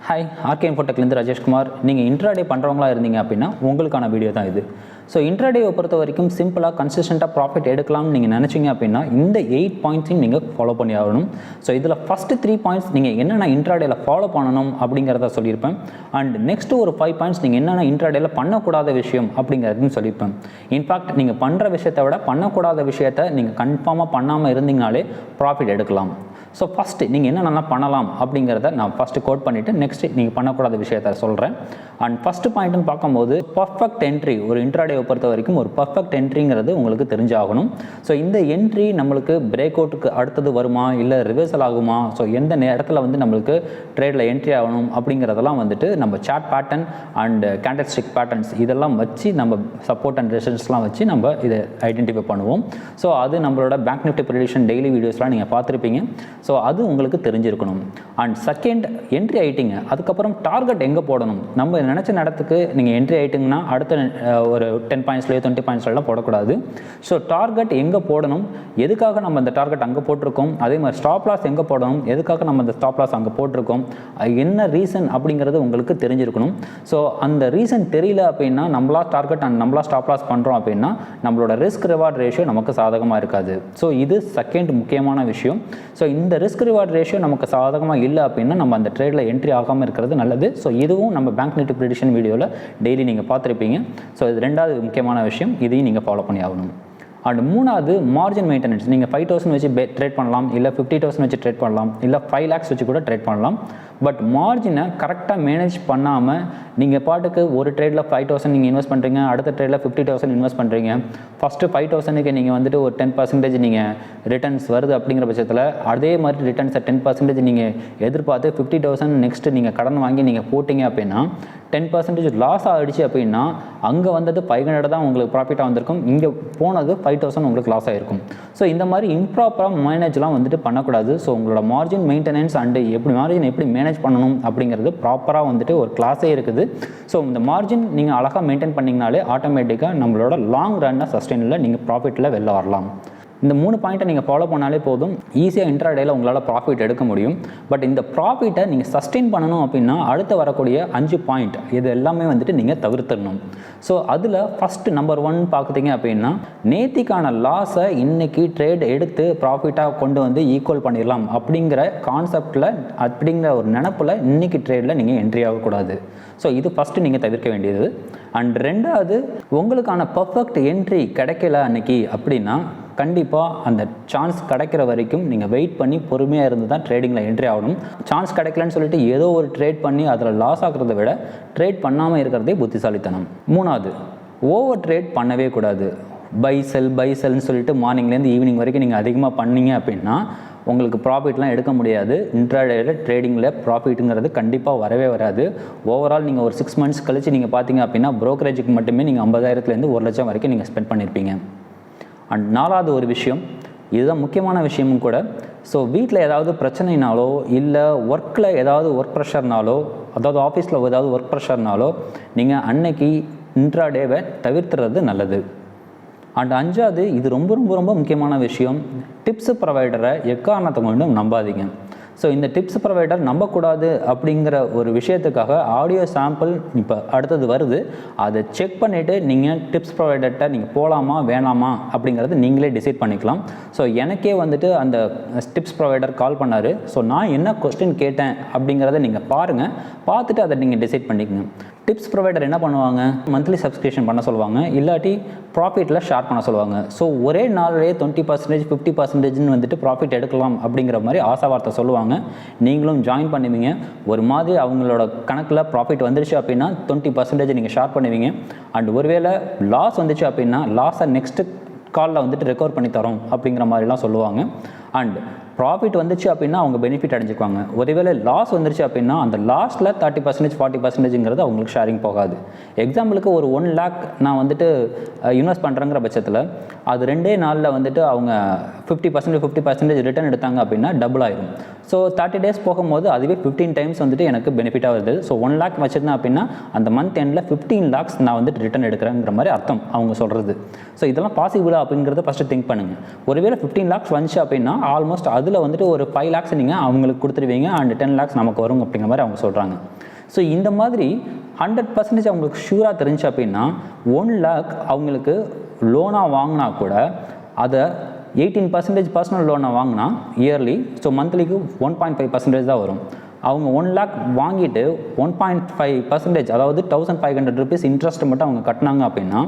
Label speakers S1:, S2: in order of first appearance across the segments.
S1: Hi RK இன்ஃபோடெக்லேருந்து Rajeshkumar. நீங்கள் intraday பண்ணுறவங்களா இருந்தீங்க அப்படின்னா உங்களுக்கான வீடியோ தான் இது. ஸோ இன்ட்ராடேவை பொறுத்த வரைக்கும் சிம்பிளாக கன்சிஸ்டண்ட்டாக ப்ராஃபிட் எடுக்கலாம்னு நீங்கள் நினச்சிங்க அப்படின்னா இந்த 8 பாயிண்ட்ஸையும் நீங்கள் ஃபாலோ பண்ணி ஆகணும். ஸோ இதில் ஃபஸ்ட்டு 3 பாயிண்ட்ஸ் நீங்கள் என்னென்ன இன்ட்ராடேல ஃபாலோ பண்ணணும் அப்படிங்கிறத சொல்லியிருப்பேன். அண்ட் நெக்ஸ்ட்டு ஒரு 5 பாயிண்ட்ஸ் நீங்கள் என்னென்ன இன்ட்ராடேல பண்ணக்கூடாத விஷயம் அப்படிங்கிறதுன்னு சொல்லியிருப்பேன். இன்ஃபேக்ட் நீங்கள் பண்ணுற விஷயத்தை விட பண்ணக்கூடாத விஷயத்தை நீங்கள் கன்ஃபார்மாக பண்ணாமல் இருந்தீங்கனாலே ப்ராஃபிட் எடுக்கலாம். ஸோ ஃபஸ்ட்டு நீங்கள் என்னென்னலாம் பண்ணலாம் அப்படிங்கிறத நான் ஃபஸ்ட்டு கோட் பண்ணிவிட்டு நெக்ஸ்ட்டு நீங்கள் பண்ணக்கூடாத விஷயத்த சொல்கிறேன். அண்ட் ஃபஸ்ட்டு பாயிண்ட்டுன்னு பார்க்கும்போது பர்ஃபெக்ட் என்ட்ரி. ஒரு இன்ட்ராடேவை பொறுத்த வரைக்கும் ஒரு பர்ஃபெக்ட் என்ட்ரிங்கிறது உங்களுக்கு தெரிஞ்சாகணும். ஸோ இந்த என்ட்ரி நம்மளுக்கு பிரேக் அவுட்டுக்கு அடுத்தது வருமா இல்லை ரிவர்சல் ஆகுமா, ஸோ எந்த இடத்துல நம்மளுக்கு ட்ரேடில் என்ட்ரி ஆகணும் அப்படிங்கிறதெல்லாம் நம்ம chart pattern and candlestick patterns இதெல்லாம் வச்சு நம்ம சப்போர்ட் அண்ட் ரெசிஸ்டன்ஸ்லாம் வச்சு நம்ம இதை ஐடென்டிஃபை பண்ணுவோம். ஸோ அது நம்மளோட பேங்க் நிஃப்டி ப்ரெடிக்ஷன் டெய்லி வீடியோஸ்லாம் நீங்கள் பார்த்துருப்பீங்க. ஸோ அது உங்களுக்கு தெரிஞ்சிருக்கணும். அண்ட் செகண்ட், என்ட்ரி ஆகிட்டிங்க, அதுக்கப்புறம் டார்கெட் எங்கே போடணும். நம்ம நினச்ச நேரத்துக்கு நீங்கள் என்ட்ரி ஆகிட்டிங்கன்னா அடுத்த ஒரு 10 பாயிண்ட்ஸ்லையோ 20 பாயிண்ட்ஸ்லாம் போடக்கூடாது. ஸோ டார்கெட் எங்கே போடணும், எதுக்காக நம்ம அந்த டார்கெட் அங்கே போட்டிருக்கோம், அதே மாதிரி ஸ்டாப் லாஸ் எங்கே போடணும், எதுக்காக நம்ம அந்த ஸ்டாப் லாஸ் அங்கே போட்டிருக்கோம், என்ன ரீசன் அப்படிங்கிறது உங்களுக்கு தெரிஞ்சிருக்கணும். ஸோ அந்த ரீசன் தெரியல அப்படின்னா நம்மளா டார்கெட் அண்ட் நம்மளா ஸ்டாப் லாஸ் பண்ணுறோம் அப்படின்னா நம்மளோட ரிஸ்க் ரிவார்ட் ரேஷியோ நமக்கு சாதகமாக இருக்காது. ஸோ இது செகண்ட் முக்கியமான விஷயம். ஸோ இந்த ரிஸ்க் ரிவார்ட் ரேஷியோ நமக்கு சாதகமாக இல்லை அப்படின்னா நம்ம அந்த ட்ரேடில் என்ட்ரி ஆகாமல் இருக்கிறது நல்லது. ஸோ இதுவும் நம்ம பேங்க் நிஃப்டி ப்ரெடிக்ஷன் வீடியோவில் டெய்லி நீங்கள் பார்த்துருப்பீங்க. ஸோ இது ரெண்டாவது முக்கியமான விஷயம், இதையும் நீங்கள் ஃபாலோ பண்ணி ஆகணும். அண்ட் மூணாவது, மார்ஜின் மெயின்டெனன்ஸ். நீங்கள் 5,000 வச்சு ட்ரேட் பண்ணலாம், இல்லை 50,000 வச்சு ட்ரேட் பண்ணலாம், இல்லை 5 lakhs வச்சு கூட ட்ரேட் பண்ணலாம். பட் மார்ஜினை கரெக்டாக மேனேஜ் பண்ணாமல் நீங்கள் பாட்டுக்கு ஒரு ட்ரேடில் 5,000 நீங்கள் இன்வெஸ்ட் பண்ணுறீங்க, அடுத்த ட்ரேடில் 50,000 இன்வெஸ்ட் பண்ணுறீங்க. ஃபஸ்ட்டு 5,000க்கு நீங்கள் ஒரு 10% நீங்கள் ரிட்டர்ன்ஸ் வருது அப்படிங்கிற பட்சத்தில் அதே மாதிரி ரிட்டர்ன்ஸை 10% நீங்கள் எதிர்பார்த்து 50,000 நெக்ஸ்ட்டு நீங்கள் கடன் வாங்கி நீங்கள் போட்டிங்க அப்படின்னா 10% லாஸ் ஆகிடுச்சு அப்படின்னா அங்கே 500 தான் உங்களுக்கு ப்ராஃபிட்டாக வந்திருக்கும், இங்கே போனது 5,000 உங்களுக்கு லாஸ் ஆகிருக்கும். ஸோ இந்த மாதிரி இம்ப்ராப்பராக மேனேஜ்லாம் பண்ணக்கூடாது. ஸோ உங்களோட மார்ஜின் மெயின்டெனன்ஸ் அண்டு மார்ஜின் எப்படி மேனேஜ் பண்ணணும் அப்படிங்கிறது ப்ராப்பராக ஒரு கிளாஸே இருக்குது. ஸோ இந்த மார்ஜின் நீங்கள் அழகாக மெயின்டைன் பண்ணிங்கனாலே ஆட்டோமேட்டிக்காக நம்மளோட லாங் ரன்னை சஸ்டெயினில் நீங்கள் ப்ராஃபிட்டில் வெளில வரலாம். இந்த 3 பாயிண்ட்டை நீங்கள் ஃபாலோ பண்ணாலே போதும், ஈஸியாக இன்ட்ராடேல உங்களால் ப்ராஃபிட் எடுக்க முடியும். பட் இந்த ப்ராஃபிட்டை நீங்கள் சஸ்டெயின் பண்ணணும் அப்படின்னா அடுத்து வரக்கூடிய 5 பாயிண்ட் இது எல்லாமே நீங்கள் தவிர்த்துடணும். ஸோ அதில் ஃபஸ்ட்டு நம்பர் 1 பார்க்குறீங்க அப்படின்னா நேத்திக்கான லாஸை இன்றைக்கி ட்ரேட் எடுத்து ப்ராஃபிட்டாக கொண்டு ஈக்குவல் பண்ணிடலாம் அப்படிங்கிற கான்செப்டில் அப்படிங்கிற ஒரு நினப்பில் இன்றைக்கி ட்ரேடில் நீங்கள் என்ட்ரி ஆகக்கூடாது. ஸோ இது ஃபஸ்ட்டு நீங்கள் தவிர்க்க வேண்டியது. அண்ட் ரெண்டாவது, உங்களுக்கான பர்ஃபெக்ட் என்ட்ரி கிடைக்கல அன்றைக்கி அப்படின்னா கண்டிப்பாக அந்த சான்ஸ் கிடைக்கிற வரைக்கும் நீங்கள் வெயிட் பண்ணி பொறுமையாக இருந்து தான் ட்ரேடிங்கில் என்ட்ரி ஆகணும். சான்ஸ் கிடைக்கலன்னு சொல்லிட்டு ஏதோ ஒரு ட்ரேட் பண்ணி அதில் லாஸ் ஆகிறத விட ட்ரேட் பண்ணாமல் இருக்கிறதே புத்திசாலித்தனம். மூணாவது, ஓவர் ட்ரேட் பண்ணவே கூடாது. பை செல்னு சொல்லிட்டு மார்னிங்லேருந்து ஈவினிங் வரைக்கும் நீங்கள் அதிகமாக பண்ணீங்க அப்படின்னா உங்களுக்கு ப்ராஃபிட்லாம் எடுக்க முடியாது. இன்ட்ராடேல ட்ரேடிங்கில் ப்ராஃபிட்டுங்கிறது கண்டிப்பாக வரவே வராது. ஓவரால் நீங்கள் ஒரு 6 months கழித்து நீங்கள் பார்த்தீங்க அப்படின்னா ப்ரோக்கரேஜுக்கு மட்டுமே நீங்கள் 50,000லேருந்து 1 லட்சம் வரைக்கும் நீங்கள் ஸ்பெண்ட் பண்ணியிருப்பீங்க. அண்ட் நாலாவது ஒரு விஷயம், இதுதான் முக்கியமான விஷயமும் கூட. ஸோ வீட்டில் ஏதாவது பிரச்சனைனாலோ இல்லை ஒர்க்கில் ஏதாவது ஒர்க் ப்ரெஷர்னாலோ, அதாவது ஆஃபீஸில் ஏதாவது ஒர்க் ப்ரெஷர்னாலோ நீங்கள் அன்னைக்கு இன்ட்ராடேவை தவிர்த்துறது நல்லது. அண்ட் அஞ்சாவது, இது ரொம்ப ரொம்ப ரொம்ப முக்கியமான விஷயம், டிப்ஸ் ப்ரொவைடரை எக்காரணத்தை கொண்டும் நம்பாதீங்க. ஸோ இந்த டிப்ஸ் ப்ரொவைடர் நம்பக்கூடாது அப்படிங்கிற ஒரு விஷயத்துக்காக ஆடியோ சாம்பிள் இப்போ அடுத்தது வருது, அதை செக் பண்ணிவிட்டு நீங்கள் டிப்ஸ் ப்ரொவைடர்கிட்ட நீங்கள் போகலாமா வேணாமா அப்படிங்கிறது நீங்களே டிசைட் பண்ணிக்கலாம். ஸோ எனக்கே அந்த டிப்ஸ் ப்ரொவைடர் கால் பண்ணார். ஸோ நான் என்ன கொஸ்டின் கேட்டேன் அப்படிங்கிறத நீங்கள் பாருங்கள், பார்த்துட்டு அதை நீங்கள் டிசைட் பண்ணிக்கங்க. டிப்ஸ் ப்ரொவைடர் என்ன பண்ணுவாங்க, மந்த்லி சப்ஸ்கிரிப்ஷன் பண்ண சொல்லுவாங்க, இல்லாட்டி ப்ராஃபிட்டில் ஷேர் பண்ண சொல்லுவாங்க. ஸோ ஒரே நாளிலே 20% 50%ன்னு ப்ராஃபிட் எடுக்கலாம் அப்படிங்கிற மாதிரி ஆசை வார்த்தை சொல்லுவாங்க. நீங்களும் ஜாயின் பண்ணுவீங்க. ஒரு மாதிரி அவங்களோட கணக்கில் ப்ராஃபிட் வந்துருச்சு அப்படின்னா 20% நீங்கள் ஷேர் பண்ணுவீங்க. அண்ட் ஒருவேளை லாஸ் வந்துச்சு அப்படின்னா லாஸை நெக்ஸ்ட்டு காலில் ரெக்கவர் பண்ணி தரோம் அப்படிங்கிற மாதிரிலாம் சொல்லுவாங்க. அண்ட் ப்ராஃபிட் வந்துச்சு அப்படின்னா அவங்க பெனிஃபிட் அடைஞ்சிக்குவாங்க. ஒருவேளை லாஸ் வந்துருச்சு அப்படின்னா அந்த லாஸ்ட்டில் 30% 40%ங்கிறது அவங்களுக்கு ஷேரிங் போகாது. எக்ஸாம்பிளுக்கு ஒரு 1 lakh நான் இன்வெஸ்ட் பண்ணுறேங்கிற பட்சத்தில் அது 2 நாளில் அவங்க 50% ரிட்டர்ன் எடுத்தாங்க அப்படின்னா டபுள் ஆயிடும். ஸோ 30 days போகும்போது அதுவே 15 times எனக்கு பெனிஃபிட்டாக வருது. ஸோ 1 lakh வச்சுருந்தேன் அப்படின்னா அந்த மந்த் எண்டில் 15 lakhs நான் ரிட்டர்ன் எடுக்கிறேங்கிற மாதிரி அர்த்தம் அவங்க சொல்கிறது. ஸோ இதெல்லாம் பாசிபிளா அப்படிங்கிறத ஃபஸ்ட்டு திங்க் பண்ணுங்கள். ஒருவேளை 15 lakhs வந்துச்சு அப்படின்னா ஆல்மோஸ்ட் அதில் ஒரு 5 lakhs நீங்கள் அவங்களுக்கு கொடுத்துருவீங்க அண்ட் 10 lakhs நமக்கு வரும் அப்படிங்கிற மாதிரி அவங்க சொல்கிறாங்க. ஸோ இந்த மாதிரி 100% அவங்களுக்கு ஷூராக தெரிஞ்சு அப்படின்னா 1 lakh அவங்களுக்கு லோனாக வாங்கினா கூட அதை 18% பர்சனல் லோனை வாங்கினா இயர்லி, ஸோ மந்த்லிக்கு 1.5% தான் வரும். அவங்க 1 lakh வாங்கிட்டு 1.5%, அதாவது 1500 rupees இன்ட்ரெஸ்ட் மட்டும் அவங்க கட்டினாங்க அப்படின்னா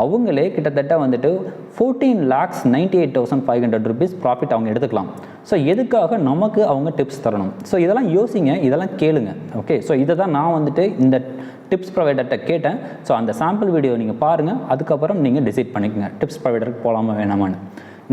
S1: அவங்களே கிட்டத்தட்ட வந்துட்டு 14,98,500 rupees ப்ராஃபிட் அவங்க எடுத்துக்கலாம். ஸோ எதுக்காக நமக்கு அவங்க டிப்ஸ் தரணும்? ஸோ இதெல்லாம் யோசிங்க, இதெல்லாம் கேளுங்க. ஓகே, ஸோ இதை தான் நான் வந்துட்டு இந்த டிப்ஸ் ப்ரொவைடர்கிட்ட கேட்டேன். ஸோ அந்த சாம்பிள் வீடியோ நீங்கள் பாருங்கள், அதுக்கப்புறம் நீங்கள் டிசைட் பண்ணிக்கோங்க டிப்ஸ் ப்ரொவைடருக்கு போகலாமா வேணாமான்னு.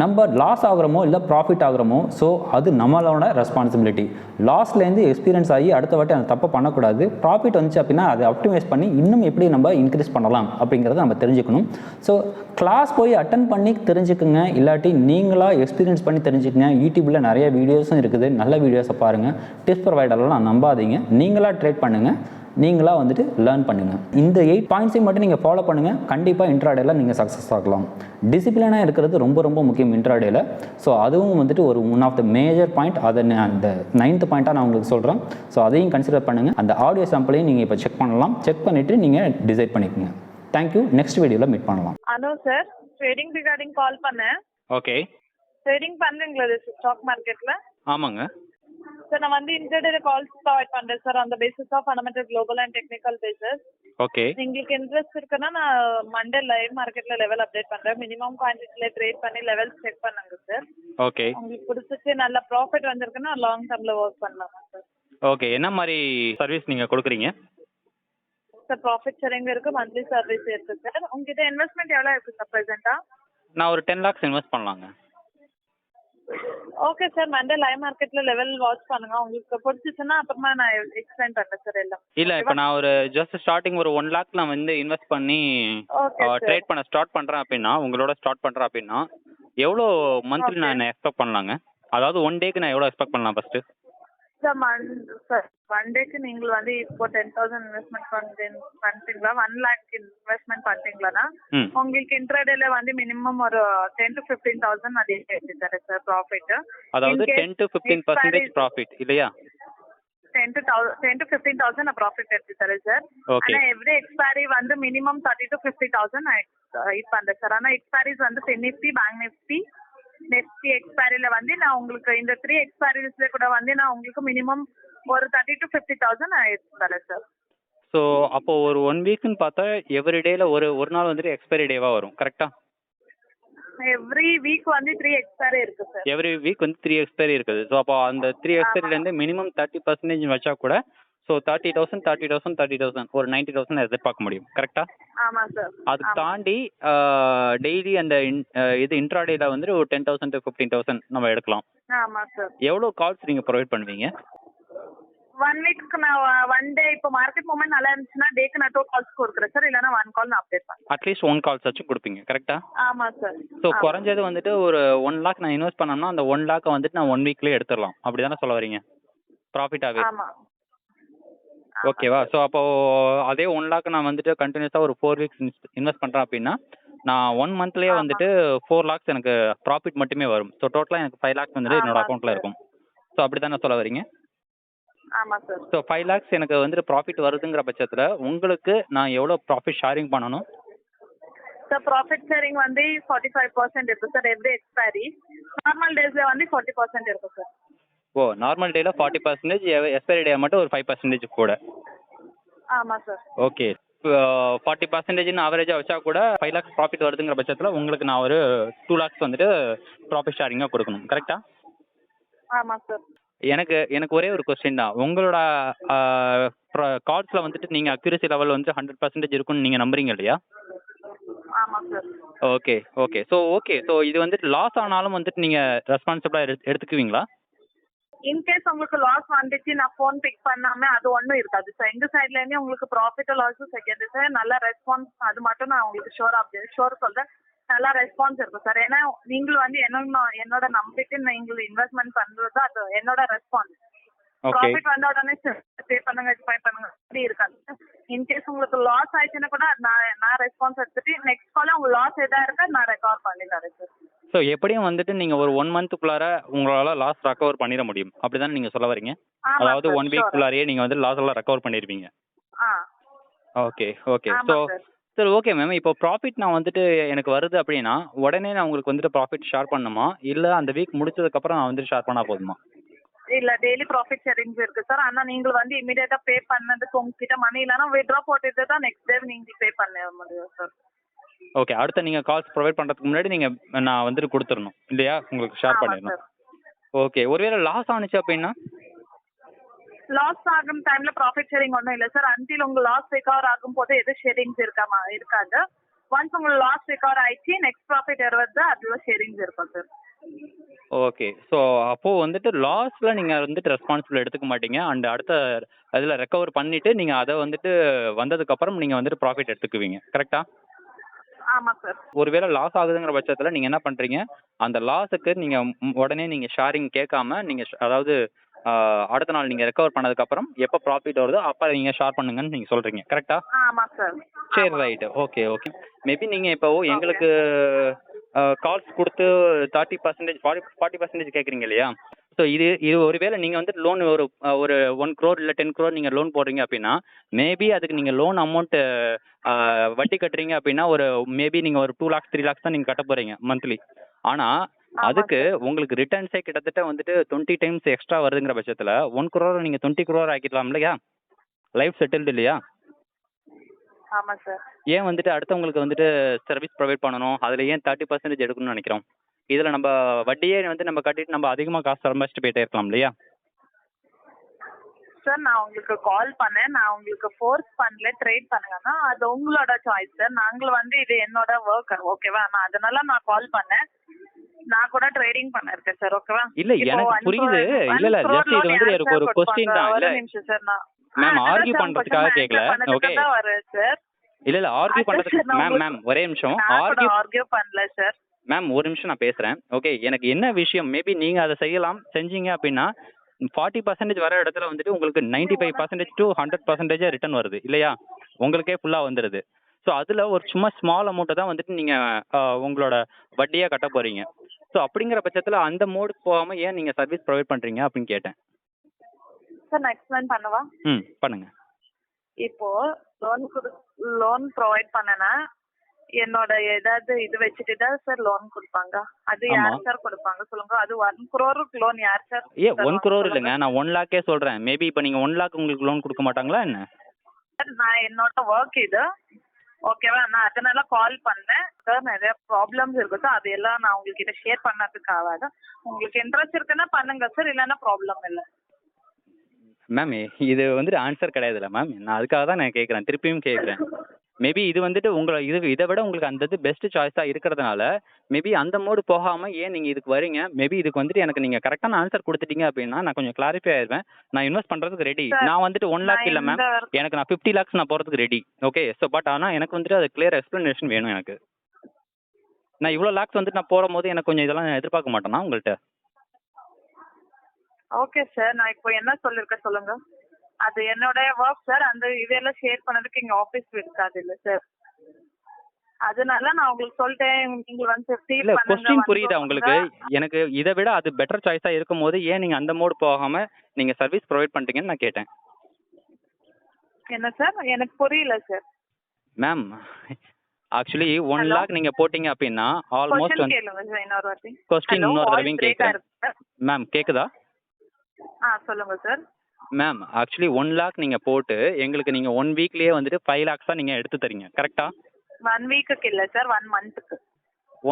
S1: நம்ம லாஸ் ஆகிறோமோ இல்லை ப்ராஃபிட் ஆகிறோமோ, ஸோ அது நம்மளோட ரெஸ்பான்சிபிலிட்டி. லாஸ்லேருந்து எக்ஸ்பீரியன்ஸ் ஆகி அடுத்த வாட்டி அந்த தப்பை பண்ணக்கூடாது. ப்ராஃபிட் வந்துச்சு அப்படின்னா அதை ஆப்டிமைஸ் பண்ணி இன்னும் எப்படி நம்ம இன்க்ரீஸ் பண்ணலாம் அப்படிங்கிறத நம்ம தெரிஞ்சுக்கணும். ஸோ கிளாஸ் போய் அட்டன் பண்ணி தெரிஞ்சுக்குங்க, இல்லாட்டி நீங்களாக எக்ஸ்பீரியன்ஸ் பண்ணி தெரிஞ்சுக்கங்க. யூடியூப்பில் நிறைய வீடியோஸும் இருக்குது, நல்ல வீடியோஸை பாருங்கள். டிப்ஸ் ப்ரொவைடர்லாம் நம்பாதீங்க, நீங்களாக ட்ரேட் பண்ணுங்கள், நீங்களாக வந்துட்டு லேர்ன் பண்ணுங்கள். இந்த 8 பாயிண்ட்ஸையும் மட்டும் நீங்கள் ஃபாலோ பண்ணுங்கள், கண்டிப்பாக இன்ட்ராடேல நீங்கள் சக்ஸஸ் ஆகலாம். டிசிப்ளினாக இருக்கிறது ரொம்ப ரொம்ப முக்கியம் இன்ட்ராடேல. ஸோ அதுவும் வந்துட்டு ஒரு one of the major point. அதை அந்த 9th பாயிண்ட்டாக நான் உங்களுக்கு சொல்கிறேன். ஸோ அதையும் கன்சிடர் பண்ணுங்கள். அந்த ஆடியோ சாம்பிளையும் நீங்கள் இப்போ செக் பண்ணலாம். செக் பண்ணிவிட்டு நீங்கள் டிசைட் பண்ணிக்கோங்க. தேங்க்யூ. நெக்ஸ்ட் வீடியோவில் மீட் பண்ணலாம்.
S2: ஹலோ சார், ட்ரேடிங் ரிகார்டிங் கால் பண்ணேன்.
S3: ஓகே.
S2: ட்ரேடிங் பண்ணுறீங்களா ஸ்டாக் மார்க்கெட்டில்?
S3: ஆமாங்க
S2: சார், நான் வந்து இன்டர்டே கால்ஸ் ப்ரொவைட் பண்ணுறேன் sir, on the basis of fundamental global and technical bases.
S3: Okay.
S2: உங்களுக்கு இன்ட்ரெஸ்ட் இருக்குன்னா நான் மண்டே லைவ் மார்க்கெட்டில் லெவல் அப்டேட் பண்ணுறேன். மினிமம் குவான்டிட்டியில் ட்ரேட் பண்ணி லெவல்ஸ் செக் பண்ணுங்க சார்.
S3: ஓகே.
S2: உங்களுக்கு பிடிச்சிச்சு நல்ல ப்ராஃபிட் வந்திருக்குன்னா லாங் டேர்மில் ஒர்க் பண்ணலாமா சார்?
S3: ஓகே. என்ன மாதிரி சர்வீஸ் நீங்கள் கொடுக்குறீங்க?
S2: சார், ப்ராஃபிட் ஷேரிங் இருக்குது, மந்த்லி சர்வீஸ் இருக்குது சார். உங்ககிட்ட இன்வெஸ்ட்மெண்ட் எவ்வளோ இருக்குது சார் ப்ரெசென்ட்டாக?
S3: நான் ஒரு 10 lakhs இன்வெஸ்ட் பண்ணலாங்க.
S2: ஓகே சார், மண்டே லைவ் மார்க்கெட்ல லெவல் வாட்ச் பண்ணுங்க. உங்களுக்கு பிடிச்சிச்சுன்னா அப்புறமா நான் எக்ஸ்பிளைன் பண்றேன் சார் எல்லாம்.
S3: இல்லை, இப்போ நான் ஒரு ஜஸ்ட் ஸ்டார்டிங் ஒரு 1 lakh நான் வந்து இன்வெஸ்ட் பண்ணி ட்ரேட் பண்ண ஸ்டார்ட் பண்ணுறேன் அப்படின்னா, உங்களோட ஸ்டார்ட் பண்ணுறேன் அப்படின்னா எவ்வளோ மந்த்லி நான் எக்ஸ்பெக்ட் பண்ணலாங்க? அதாவது 1 டேக்கு நான் எவ்வளோ எக்ஸ்பெக்ட் பண்ணலாம் ஃபஸ்ட்டு?
S2: சார் ஒன் டேக்கு நீங்கள் வந்து இப்போ 10,000 இன்வெஸ்ட்மெண்ட் பண்ணுறீங்களா, 1 lakh இன்வெஸ்ட்மெண்ட் பண்ணுறீங்களா, உங்களுக்கு இன்ட்ராடேல வந்து மினிமம் ஒரு 10 to 15,000 அதே எடுத்து தரேன் சார் ப்ராஃபிட்.
S3: அதாவது 10 to 15% ப்ராஃபிட் இல்லையா?
S2: 10 to 15,000 நான் ப்ராஃபிட் எடுத்து தரேன் சார். ஆனால் எவ்ரி எக்ஸ்பைரி வந்து மினிமம் 30 to 50,000 நான் இது பண்ணுறேன் சார். ஆனால் எக்ஸ்பைரிஸ் வந்து நிஃப்டி, பேங்க் நிஃப்டி, நெக்ஸ்ட் எக்ஸ்பைரியில வந்து நான் உங்களுக்கு இந்த 3 எக்ஸ்பைரிஸ்ல கூட வந்து நான் உங்களுக்கு மினிமம் ஒரு 30 to 50,000 நான் எடுத்து தரேன் சார்.
S3: ஸோ அப்போ ஒரு 1 வீக்னு பார்த்தா எவ்ரி டேல ஒரு நாள் வந்துட்டு எக்ஸ்பைரி டேவாக வரும், கரெக்டா?
S2: எவ்ரி வீக் வந்து 3 எக்ஸ்பைரி இருக்கு சார்.
S3: எவ்ரி வீக் வந்து 3 எக்ஸ்பைரி இருக்குது. ஸோ அப்போ அந்த 3 எக்ஸ்பைரிலேருந்து மினிமம் 30% வச்சா கூட ஸோ 30,000 ஒரு 90,000 எதிர்பார்க்க முடியும், கரெக்டா?
S2: ஆமாம் சார்.
S3: அதுக்கு தாண்டி டெய்லி அந்த இது இன்ட்ராடேல வந்துட்டு ஒரு 10,000 to 15,000 நம்ம எடுக்கலாம்.
S2: ஆமாம் சார்.
S3: எவ்வளோ கால்ஸ் நீங்கள் ப்ரொவைட் பண்ணுவீங்க?
S2: 1 வீக்கு நான் 1 டே இப்போ மார்க்கெட் மூமெண்ட் நல்லா இருந்துச்சுன்னா டேக்கு நான் 2 கால்ஸ் கொடுக்குறேன் சார், இல்லைனா 1 கால் நான் அப்டேட் பண்ணுறேன்.
S3: அட்லீஸ்ட் 1 கால்ஸ் வச்சு கொடுப்பீங்க, கரெக்டா?
S2: ஆமாம் சார்.
S3: ஸோ குறைஞ்சது வந்துட்டு ஒரு 1 lakh நான் இன்வெஸ்ட் பண்ணோம்னா அந்த 1 lakh வந்துட்டு நான் 1 வீக்லேயே எடுத்துடலாம், அப்படி தானே சொல்ல வரீங்க? ப்ராஃபிட்டாகவே.
S2: ஆமாம்.
S3: ஓகேவா? ஸோ அப்போ அதே 1 lakh நான் வந்துட்டு கண்டினியூஸாக ஒரு 4 weeks இன்வெஸ்ட் பண்ணுறேன் அப்படின்னா நான் 1 monthலேயே வந்துட்டு 4 lakhs எனக்கு ப்ராஃபிட் மட்டுமே வரும். ஸோ டோட்டலாக எனக்கு 5 lakhs வந்துட்டு என்னோட அக்கௌண்ட்டில் இருக்கும். ஸோ அப்படி தானே சொல்ல வரீங்க?
S2: ஆமாம் சார்.
S3: ஸோ 5 lakhs எனக்கு வந்துட்டு ப்ராஃபிட் வருதுங்கிற பட்சத்தில் உங்களுக்கு நான் எவ்வளோ ப்ராஃபிட் ஷேரிங் பண்ணணும்?
S2: சார், ப்ராஃபிட் ஷேரிங் வந்து 45% இருக்குது சார் எவ்ரி எக்ஸ்பைரி. நார்மல் டேஸில் வந்து 40% இருக்குது சார்.
S3: ஓ, நார்மல் டேல 40%, எக்ஸ்பைரி டே மட்டும் ஒரு 5% கூட.
S2: ஆமாம் சார்.
S3: ஓகே. 40% ஆவரேஜாக வச்சா கூட 5 lakhs ப்ராஃபிட் வருதுங்கிற பட்சத்தில் உங்களுக்கு நான் ஒரு 2 lakhs வந்துட்டு ப்ராஃபிட் ஷேரிங்காக கொடுக்கணும், கரெக்டா?
S2: ஆமாம் சார்.
S3: எனக்கு ஒரே ஒரு கொஸ்டின் தான். உங்களோட கால்ஸில் வந்துட்டு நீங்கள் அக்யூரசி லெவல் வந்து 100% இருக்குன்னு நீங்கள் நம்புறீங்க இல்லையா?
S2: ஆமாம் சார்.
S3: ஓகே. ஸோ இது வந்துட்டு லாஸ் ஆனாலும் வந்துட்டு நீங்கள் ரெஸ்பான்சிபிளாக எடுத்துக்குவீங்களா?
S2: இன்கேஸ் உங்களுக்கு லாஸ் வந்துச்சு நான் ஃபோன் பிக் பண்ணாம அது ஒன்றும் இருக்காது சார். எங்கள் சைட்லேருந்து உங்களுக்கு ப்ராஃபிட் லாஸும் செகண்ட் சார். நல்ல ரெஸ்பான்ஸ், அது மட்டும் நான் உங்களுக்கு ஷோர் சொல்கிறேன். நல்லா ரெஸ்பான்ஸ் இருக்கும் சார். ஏன்னா நீங்களும் வந்து என்னோட நம்பிக்கை நீங்கள் இன்வெஸ்ட்மெண்ட் பண்ணுறது அது என்னோட ரெஸ்பான்ஸ். ப்ராஃபிட் வந்த உடனே பே பண்ணுங்க, பே பண்ணுங்க அப்படி இருக்காது. இன்கேஸ் உங்களுக்கு லாஸ் ஆயிடுச்சுன்னா கூட நான் ரெஸ்பான்ஸ் எடுத்துட்டு நெக்ஸ்ட் கால உங்களுக்கு லாஸ் எதா இருக்கா நான் ரெக்கவர் பண்ணி தரேன் சார்.
S3: ஸோ எப்படியும் வந்துட்டு நீங்கள் ஒரு 1 மந்த்துக்குள்ளார உங்களால் லாஸ் ரெக்கவர் பண்ணிட முடியும் அப்படி தானே நீங்கள் சொல்ல வரீங்க?
S2: ஆமா
S3: அதாவது
S2: சார்
S3: 1
S2: ஷோரா.
S3: வீக்குள்ளாரையே நீங்கள் வந்து லாஸ் எல்லாம் ரெக்கவர் பண்ணிடுவீங்க.
S2: ஆ
S3: ஓகே ஓகே. ஸோ
S2: ஆமா சார்.
S3: சரி ஓகே மேம். இப்போ ப்ராஃபிட் நான் வந்துட்டு எனக்கு வருது அப்படின்னா உடனே நான் உங்களுக்கு வந்துட்டு ப்ராஃபிட் ஷேர் பண்ணணுமா, இல்லை அந்த வீக் முடிச்சதுக்கப்புறம் நான் வந்துட்டு ஷேர் பண்ணால் போதுமா?
S2: இல்ல டெய்லி ப்ராஃபிட் ஷேரிங்ஸ் இருக்கு சார். ஆனா நீங்க வந்து இமிடியேட்டா பே பண்ணதுக்கு உங்ககிட்ட மணி இல்லைன்னா வித்ட்ரா போட்டுட்டு தான் நெக்ஸ்ட் டே நீங்க பே பண்ண முடியும் சார்.
S3: ஓகே. அடுத்த நீங்கள் கால்ஸ் ப்ரொவைட் பண்ணுறதுக்கு முன்னாடி நீங்கள் நான் வந்துட்டு கொடுத்துடணும் இல்லையா? உங்களுக்கு ஷேர்
S2: ஆமா
S3: பண்ணிடணும்.
S2: சார்.
S3: ஓகே. ஒருவேளை லாஸ் ஆனிச்சு அப்படின்னா?
S2: லாஸ் ஆகும் டைம்ல ப்ராஃபிட் ஷேரிங் ஒன்றும் இல்லை சார். அன்டில் உங்க லாஸ் ரெக்கவர் ஆகும் போது எது ஷேரிங்ஸ் இருக்காது. ஒன்ஸ் உங்க லாஸ் ரெக்கவர் ஆயிடுச்சு நெக்ஸ்ட் ப்ராஃபிட் வருது அதுல ஷேரிங்ஸ் இருக்கும் சார்.
S3: ஓகே. ஸோ அப்போது வந்துட்டு லாஸில் நீங்கள் வந்துட்டு ரெஸ்பான்சிபிள் எடுத்துக்க மாட்டீங்க. அண்ட் அடுத்த அதில் ரெக்கவர் பண்ணிவிட்டு நீங்கள் அதை வந்துட்டு வந்ததுக்கப்புறம் நீங்கள் வந்துட்டு ப்ராஃபிட் எடுத்துக்குவீங்க. கரெக்டா?
S2: ஆமா சார்.
S3: ஒருவேளை லாஸ் ஆகுதுங்கிற பட்சத்தில் நீங்கள் என்ன பண்ணுறீங்க, அந்த லாஸுக்கு நீங்கள் உடனே நீங்கள் ஷேரிங் கேட்காம நீங்கள் அதாவது அடுத்த நாள் நீங்கள் ரெக்கவர் பண்ணதுக்கப்புறம் எப்போ ப்ராஃபிட் வருதோ அப்போ நீங்கள் ஷேர் பண்ணுங்கன்னு நீங்கள் சொல்கிறீங்க. கரெக்டா?
S2: ஆமா சார்.
S3: சரி ரைட்டு. Okay okay. மேபி நீங்கள் இப்போ எங்களுக்கு கால்ஸ் கொடுத்து 30% 40% கேட்குறீங்க இல்லையா? ஸோ இது இது ஒருவேளை நீங்கள் வந்து லோன் ஒரு 1 crore இல்லை 10 crore நீங்கள் லோன் போடுறீங்க அப்படின்னா மேபி அதுக்கு நீங்கள் லோன் அமௌண்ட்டு வட்டி கட்டுறீங்க அப்படின்னா ஒரு மேபி நீங்கள் ஒரு 2 lakhs 3 lakhs தான் நீங்கள் கட்ட போகிறீங்க மந்த்லி. ஆனால் அதுக்கு உங்களுக்கு ரிட்டர்ன்ஸே கிட்டத்தட்ட வந்துட்டு 20 times எக்ஸ்ட்ரா வருதுங்கிற பட்சத்தில் 1 crore நீங்கள் 20 crore ஆக்கிடலாம் இல்லையா? லைஃப் செட்டில்டு இல்லையா?
S2: ஆமா சார்.
S3: ஏன் வந்துட்டு அடுத்தவங்களுக்கு வந்துட்டு சர்வீஸ் ப்ரொவைட் பண்ணணும், அதில் ஏன் 30% எடுக்கணும்னு நினைக்கிறோம்? இதில் நம்ம வட்டியே வந்து நம்ம கட்டிட்டு நம்ம அதிகமாக காசு சம்பாதிச்சுட்டு போயிட்டே இருக்கலாம் இல்லையா?
S2: சார் நான் உங்களுக்கு கால் பண்ணேன். நான் உங்களுக்கு ஃபோர்ஸ் பண்ணல ட்ரேட் பண்ணுங்கன்னா அது உங்களோட சாய்ஸ் சார். நாங்களும் வந்து இது என்னோட ஒர்க் ஓகேவா? நான் அதனால நான் கால் பண்ணேன். நான் கூட ட்ரேடிங் பண்ணிருக்கேன் சார். ஓகேவா?
S3: இல்லை எனக்கு புரியுது. இல்லை ஜஸ்ட் இது வந்து எனக்கு ஒரு கொஸ்டின் தான். இல்லை
S2: நிமிஷம் சார். நான்
S3: மேம் ஆர்கியூ பண்ணுறதுக்காக கேட்கல. ஓகே.
S2: சார்
S3: இல்லை ஆர்கியூ பண்ணுறதுக்கு மேம் ஒரே நிமிஷம்
S2: ஆர்கியூ பண்ணல சார்.
S3: மேம் ஒரு நிமிஷம் நான் பேசுகிறேன். ஓகே. எனக்கு என்ன விஷயம் மேபி நீங்கள் அதை செஞ்சீங்க அப்படின்னா 40% வர இடத்துல வந்துட்டு உங்களுக்கு 95% to 100% ரிட்டர்ன் வருது இல்லையா? உங்களுக்கே ஃபுல்லாக வந்துடுது. ஸோ அதில் ஒரு சும்மா ஸ்மால் அமௌண்ட்டை தான் வந்துட்டு நீங்கள் உங்களோட வட்டியாக கட்ட போகிறீங்க. ஸோ அப்படிங்கிற பட்சத்தில் அந்த மோடுக்கு போகாமல் ஏன் நீங்கள் சர்வீஸ் ப்ரொவைட் பண்ணுறீங்க அப்படின்னு கேட்டேன்.
S2: சார் நான் எக்ஸ்பிளைன் பண்ணவா?
S3: பண்ணுங்க.
S2: இப்போ லோன் ப்ரொவைட் பண்ணனா என்னோட ஏதாவது இது வச்சுட்டு தான் சார் லோன் கொடுப்பாங்க. அது யார் சார் கொடுப்பாங்க சொல்லுங்க? அது 1 crore லோன் யார் சார்?
S3: 1 crore இல்லைங்க, நான் 1 lakh சொல்கிறேன். மேபி இப்போ நீங்கள் 1 lakh உங்களுக்கு லோன் கொடுக்க மாட்டாங்களா என்ன?
S2: நான் என்னோட ஒர்க் இது ஓகேவா? நான் அதனால கால் பண்ணேன் சார். நிறைய ப்ராப்ளம்ஸ் இருக்கு சார். அது எல்லாம் நான் உங்ககிட்ட ஷேர் பண்ணதுக்காக தான். உங்களுக்கு இன்ட்ரெஸ்ட் இருக்குன்னா பண்ணுங்க சார், இல்லைன்னா ப்ராப்ளம் இல்லை.
S3: மேம் இது வந்துட்டு ஆன்சர் கிடையாதுல்ல மேம். நான் அதுக்காக தான் நான் கேட்குறேன், திருப்பியும் கேட்குறேன். மேபி இது வந்துட்டு இதை விட உங்களுக்கு அந்த இது பெஸ்ட் சாய்ஸாக இருக்கிறதுனால மேபி அந்த மோடு போகாமல் ஏன் நீங்கள் இதுக்கு வரீங்க? மேபி இதுக்கு வந்துட்டு எனக்கு நீங்கள் கரெக்டான ஆன்சர் கொடுத்துட்டீங்க அப்படின்னா நான் கொஞ்சம் கிளாரிஃபை ஆயிடுவேன். நான் இன்வெஸ்ட் பண்ணுறதுக்கு ரெடி. நான் வந்துட்டு 1 lakh இல்லை மேம், எனக்கு நான் 50 lakhs நான் போகிறதுக்கு ரெடி. ஓகே. ஸோ பட் ஆனால் எனக்கு வந்துட்டு அது கிளியர் எக்ஸ்ப்ளனேஷன் வேணும் எனக்கு. நான் இவ்வளோ லேக்ஸ் வந்துட்டு நான் போடும்போது எனக்கு கொஞ்சம் இதெல்லாம் எதிர்பார்க்க மாட்டேனா உங்கள்கிட்ட?
S2: Okay sir. நான் இப்போ என்ன சொல்லிருக்கேன் சொல்லுங்க? அது என்னோட ஒர்க் சார். அந்த இதெல்லாம் ஷேர் பண்ணதுக்கு எங்க ஆபீஸ் இருக்காது இல்ல சார். அதனால நான் உங்களுக்கு சொல்லிட்டேன். நீங்க வந்து 50
S3: இல்ல கொஸ்டின் புரியுதா உங்களுக்கு? எனக்கு இதை விட அது பெட்டர் சாய்ஸா இருக்கும்போது ஏன் நீங்க அந்த மோடு போகாம நீங்க சர்வீஸ் ப்ரொவைட் பண்றீங்கன்னு நான் கேட்டேன்.
S2: என்ன சார்? எனக்கு புரியல சார்.
S3: மேம் ஆக்சுவலி 1 lakh நீங்க போட்டீங்க அப்படின்னா ஆல்மோஸ்ட்
S2: கேளுங்க சார் இன்னொரு வாட்டி.
S3: கொஸ்டின் இன்னொரு தடவையும் கேட்குறேன். மேம் கேக்குதா?
S2: சொல்லுங்க சார்.
S3: மேம் ஆக்சுவலி 1 lakh நீங்க போட்டு எங்களுக்கு நீங்க 1 வீக்லயே வந்துட்டு 5 lakhs தான் நீங்க எடுத்து தரீங்க. கரெக்டா?
S2: 1 வீக்குக்கு இல்ல சார், 1 மந்த்துக்கு.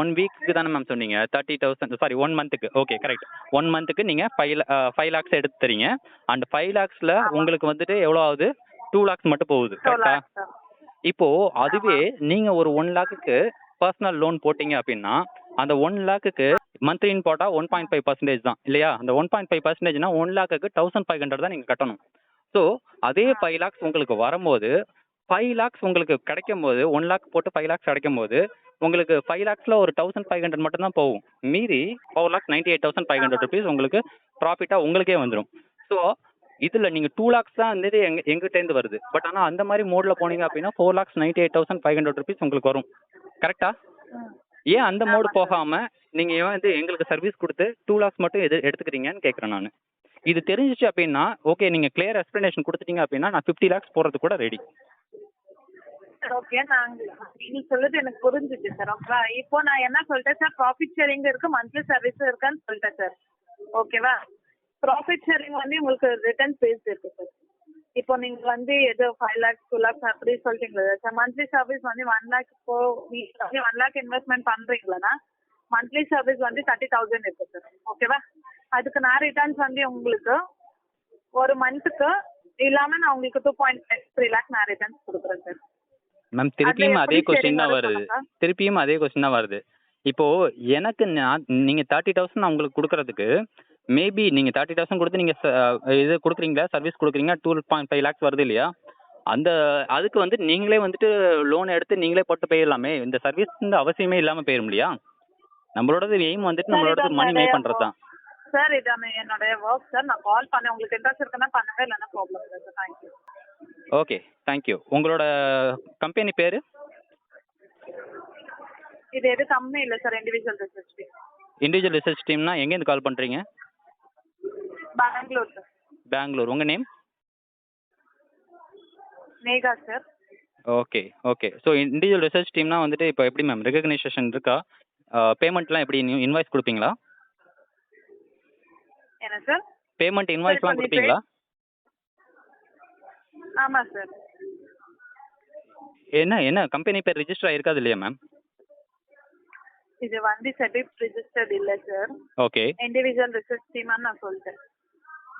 S3: 1 வீக்குக்கு தானே மேம் சொன்னீங்க? 30,000 சாரி 1 மந்த்துக்கு. Okay correct. 1 மந்த்துக்கு நீங்க 5 lakhs எடுத்து தரீங்க. அண்ட் 5 lakhsல உங்களுக்கு வந்துட்டு எவ்வளோ ஆகுது? 2 lakhs மட்டும் போகுது. கரெக்டா? இப்போ அதுவே நீங்க ஒரு 1 lakhக்கு பர்சனல் லோன் போட்டீங்க அப்படின்னா அந்த 1 lakhக்கு மந்த்லின்னு போட்டா 1.5% தான் இல்லையா? அந்த 1.5%னா 1 lakhக்கு 1,500 தான் நீங்க கட்டணும். ஸோ அதே 5 lakhs உங்களுக்கு வரும்போது 5 lakhs உங்களுக்கு கிடைக்கும் போது 1 lakh போட்டு 5 lakhs கிடைக்கும் போது உங்களுக்கு 5 lakhsல ஒரு 1,500 மட்டும் தான் போகும். மீதி 4,98,500 rupees உங்களுக்கு ப்ராஃபிட்டா உங்களுக்கே வந்துடும். ஸோ இதுல நீங்க 2 lakhs தான் வந்துட்டு எங்கிட்டேருந்து வருது. பட் ஆனா அந்த மாதிரி மோட்ல போனீங்க அப்படின்னா 4,98,500 rupees உங்களுக்கு வரும். கரெக்டா? ஏன் அந்த மோடு
S2: ஆமா sir.
S3: போகாமல் நீங்கள் ஏன் வந்து எங்களுக்கு சர்வீஸ் கொடுத்து 2 lakhs மட்டும் எடுத்துக்கிறீங்கன்னு கேட்குறேன் நான். இது தெரிஞ்சிச்சு அப்படின்னா ஓகே, நீங்கள் கிளியர் எக்ஸ்ப்ளனேஷன் கொடுத்துட்டீங்க அப்படின்னா நான் 50 lakhs போடுறது கூட ரெடி.
S2: ஓகே, நீங்க சொல்றது எனக்கு புரிஞ்சுச்சு சார். இப்போ நான் என்ன சொல்லிட்டேன் சார், ப்ராஃபிட் ஷேரிங் இருக்கு, மந்த்லி சர்வீஸ் இருக்கான்னு சொல்லிட்டேன் சார். ஓகேவா? ப்ராஃபிட் ஷேரிங் வந்து உங்களுக்கு ரிட்டர்ன் பேஸ்ட் இருக்கு சார். இப்போ நீங்க வந்து ஏதோ 5 lakhs 2 lakhs அப்படி சொல்றீங்களா சார்? மந்த்லி சர்வீஸ் வந்து 1 lakh, இப்போ நீங்க வந்து 1 lakh இன்வெஸ்ட்மெண்ட் பண்றீங்களா, மந்த்லி சர்வீஸ் வந்து 30,000 இருக்கு சார். ஓகேவா? அதுக்கு நான் ரிட்டர்ன்ஸ் வந்து உங்களுக்கு ஒரு மந்த்துக்கு இல்லாம நான் உங்களுக்கு 2.3 lakh நான் ரிட்டர்ன்ஸ் கொடுக்குறேன் சார்.
S3: மேம் திருப்பியும் அதே
S2: எப்படி
S3: கொஸ்டின்
S2: sharing
S3: தான்
S2: வரும்
S3: வருது.
S2: சொல்லுங்க.
S3: திருப்பியும் அதே கொஸ்டின் தான் வருது. இப்போ எனக்கு நீங்கள் 30,000 நான் உங்களுக்கு கொடுக்கறதுக்கு மேபி நீங்கள் 30,000 கொடுத்து நீங்கள் இது கொடுக்குறீங்களா, சர்வீஸ் கொடுக்குறீங்க, 2.5 lakhs வருது இல்லையா? அதுக்கு வந்து நீங்களே வந்துட்டு லோன் எடுத்து நீங்களே போட்டு போயிடலாமே. இந்த சர்வீஸ் அவசியமே இல்லாமல் போயிடும் இல்லையா? நம்மளோடது எய்ம் வந்துட்டு நம்மளோடது மணி மேக் பண்ணுறது தான்.
S2: சார் இது என்னுடைய ஒர்க் சார். நான் கால் பண்ணேன், உங்களுக்கு இன்ட்ரெஸ்ட் இருக்குன்னா பண்ணுங்க, இல்லைன்னா ப்ராப்ளம் இல்லை சார். தேங்க்யூ.
S3: Okay, thank you. உங்களோட கம்பெனி பேர்?
S2: இது எது கம்மி இல்லை sir, individual research team.
S3: Individual research டீம்னா எங்கேருந்து கால் பண்ணுறீங்க?
S2: பெங்களூர் சார்.
S3: பெங்களூர். உங்கள் name?
S2: Megha sir.
S3: Okay okay. So individual research டீம்னா வந்துட்டு இப்போ எப்படி மேம் ரெகக்னைசேஷன் இருக்கா? பேமெண்ட்லாம் எப்படி இன்வாய்ஸ் கொடுப்பீங்களா?
S2: என்ன சார்?
S3: பேமெண்ட் இன்வாய்ஸ்லாம் கொடுப்பீங்களா?
S2: ஆமாம் சார்.
S3: என்ன கம்பெனி பேர் ரிஜிஸ்டர் ஆயிருக்காது இல்லையா மேம்?
S2: இது வந்து செபிப் ரிஜிஸ்டர்ட் இல்லை சார்.
S3: ஓகே.
S2: இண்டிவிஜுவல் ரிசர்ச் டீமான்னு நான் சொல்லிட்டேன்.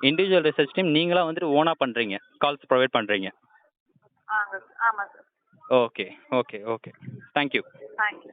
S3: இண்டிவிஜுவல் ரிசர்ச் டீம் நீங்களா வந்துட்டு ஓனாக பண்ணுறீங்க, கால்ஸ் ப்ரொவைட் பண்ணுறீங்க.
S2: ஆமாம் sir.
S3: Okay okay okay. Thank you.
S2: Thank you.